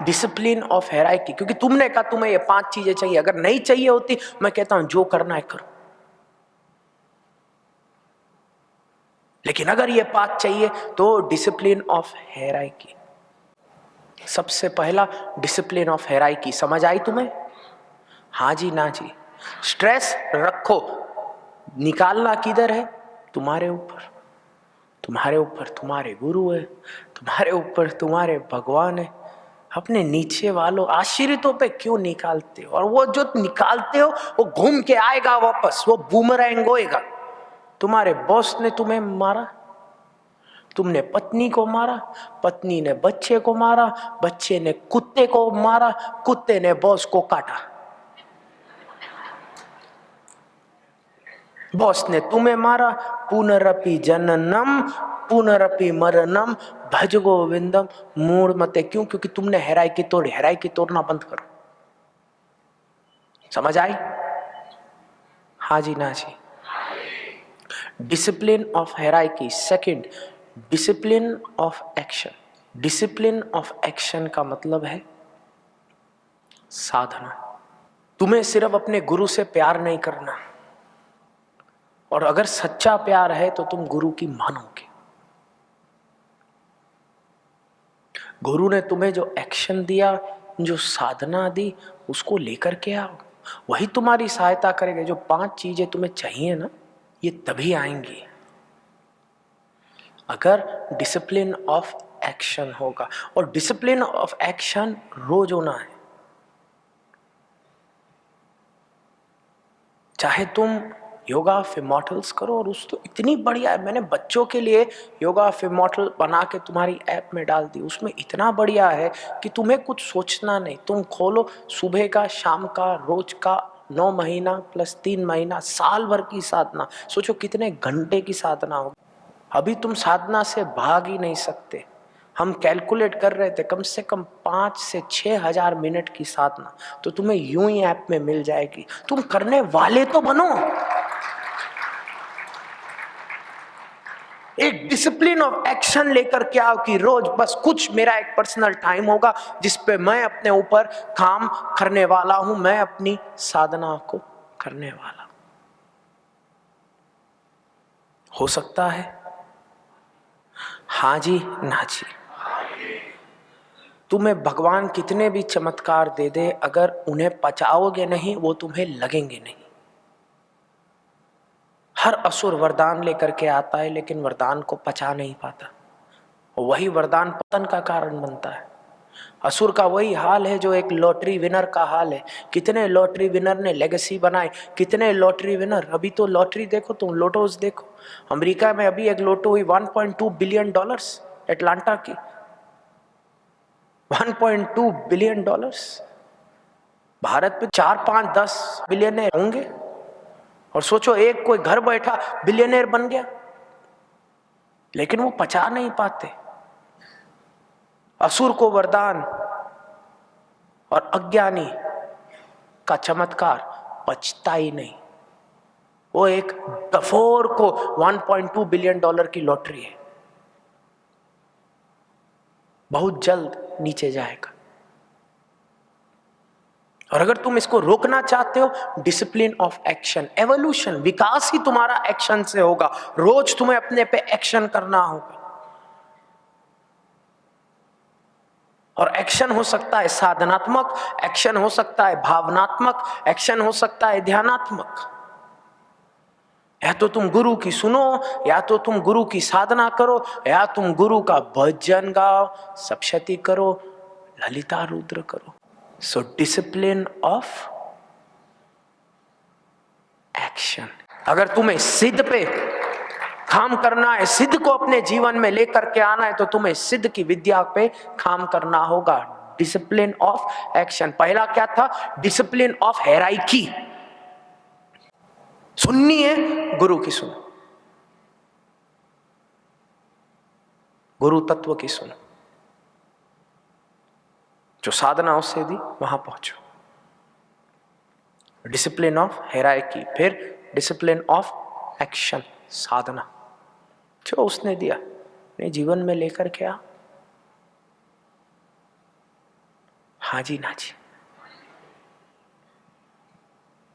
Discipline of हेराइकी, क्योंकि तुमने कहा तुम्हें ये 5 चीजें चाहिए, अगर नहीं चाहिए होती मैं कहता हूं जो करना है करो, लेकिन अगर ये 5 चाहिए तो डिसिप्लिन ऑफ हेराइकी। सबसे पहला डिसिप्लिन ऑफ हेराइकी, समझ आई तुम्हें? हाँ जी ना जी। स्ट्रेस रखो, निकालना किधर है? तुम्हारे ऊपर, तुम्हारे ऊपर तुम्हारे गुरु है, तुम्हारे ऊपर तुम्हारे भगवान है। अपने नीचे वालों आश्रितों पे क्यों निकालते हो? और वो जो निकालते हो वो घूम के आएगा वापस, वो बूमरैंग होएगा। तुम्हारे बॉस ने तुम्हें मारा, तुमने पत्नी को मारा, पत्नी ने बच्चे को मारा, बच्चे ने कुत्ते को मारा, कुत्ते ने बॉस को काटा, बॉस ने तुम्हें मारा। पुनरपि जननम पुनरपि मरणम भज गोविंदम मूढ़ मते। क्यों? क्योंकि तुमने हेराइकी तोड़ी। हेराइकी तोड़ना बंद करो। समझ आई? हाँ जी ना जी। Discipline of hierarchy. Second, discipline of action. Discipline of action का मतलब है साधना। तुम्हें सिर्फ अपने गुरु से प्यार नहीं करना, और अगर सच्चा प्यार है तो तुम गुरु की मानोगे। गुरु ने तुम्हें जो एक्शन दिया, जो साधना दी, उसको लेकर के आओ, वही तुम्हारी सहायता करेगा। जो 5 चीजें तुम्हें चाहिए ना, ये तभी आएंगी अगर डिसिप्लिन ऑफ एक्शन होगा। और डिसिप्लिन ऑफ एक्शन रोज होना है। चाहे तुम योगा ऑफ इमॉर्टल्स करो, और उस तो इतनी बढ़िया है, मैंने बच्चों के लिए योगा ऑफ इमॉर्टल बना के तुम्हारी ऐप में डाल दी। उसमें इतना बढ़िया है कि तुम्हें कुछ सोचना नहीं, तुम खोलो, सुबह का, शाम का, रोज का, 9 महीना प्लस 3 महीना, साल भर की साधना। सोचो कितने घंटे की साधना होगी। अभी तुम साधना से भाग ही नहीं सकते। हम कैलकुलेट कर रहे थे, कम से कम 5 से 6 हजार मिनट की साधना तो तुम्हें यूं ही ऐप में मिल जाएगी। तुम करने वाले तो बनो। एक डिसिप्लिन ऑफ एक्शन लेकर के आओ कि रोज बस कुछ मेरा एक पर्सनल टाइम होगा जिस पे मैं अपने ऊपर काम करने वाला हूं, मैं अपनी साधना को करने वाला। हो सकता है? हाँ जी ना जी। तुम्हें भगवान कितने भी चमत्कार दे दे, अगर उन्हें पचाओगे नहीं वो तुम्हें लगेंगे नहीं। हर असुर वरदान लेकर के आता है लेकिन वरदान को पचा नहीं पाता, वही वरदान पतन का कारण बनता है। असुर का वही हाल है जो एक लॉटरी विनर का हाल है। कितने लॉटरी विनर ने लेगेसी बनाई, कितने लॉटरी विनर। अभी तो लॉटरी देखो, तुम लोटोस देखो। अमेरिका में अभी एक लोटो हुई $1.2 बिलियन, एटलांटा की। $1.2 बिलियन। भारत में 4, 5, 10 बिलियनर होंगे, और सोचो एक कोई घर बैठा बिलियनर बन गया, लेकिन वो पचा नहीं पाते। असुर को वरदान और अज्ञानी का चमत्कार पचता ही नहीं। वो एक डफोर को $1.2 बिलियन की लॉटरी है, बहुत जल्द नीचे जाएगा। और अगर तुम इसको रोकना चाहते हो, डिसिप्लिन ऑफ एक्शन, एवोल्यूशन, विकास ही तुम्हारा एक्शन से होगा। रोज तुम्हें अपने पे एक्शन करना होगा। और एक्शन हो सकता है साधनात्मक, एक्शन हो सकता है भावनात्मक, एक्शन हो सकता है ध्यानात्मक। या तो तुम गुरु की सुनो, या तो तुम गुरु की साधना करो, या तुम गुरु का भजन गाओ, सप्तशती करो, ललिता रुद्र करो। So discipline of action. अगर तुम्हें सिद्ध पे काम करना है, सिद्ध को अपने जीवन में लेकर के आना है, तो तुम्हें सिद्ध की विद्या पे काम करना होगा। Discipline of action. पहला क्या था? Discipline of hierarchy. सुननी है, गुरु की सुनो, गुरु तत्व की सुनो, जो साधना उससे दी वहां पहुंचो। Discipline of hierarchy. फिर डिसिप्लिन ऑफ एक्शन, साधना जो उसने दिया अपने जीवन में लेकर के आ। हाँ जी ना जी।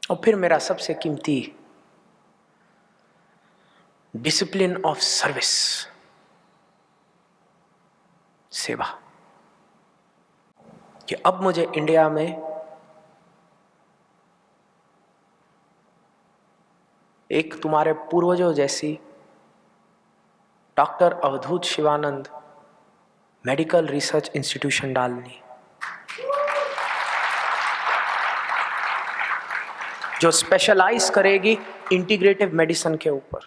और फिर मेरा सबसे कीमती डिसिप्लिन ऑफ सर्विस, सेवा, कि अब मुझे इंडिया में एक तुम्हारे पूर्वजों जैसी डॉक्टर अवधूत शिवानंद मेडिकल रिसर्च इंस्टीट्यूशन डालनी, जो स्पेशलाइज करेगी इंटीग्रेटिव मेडिसिन के ऊपर।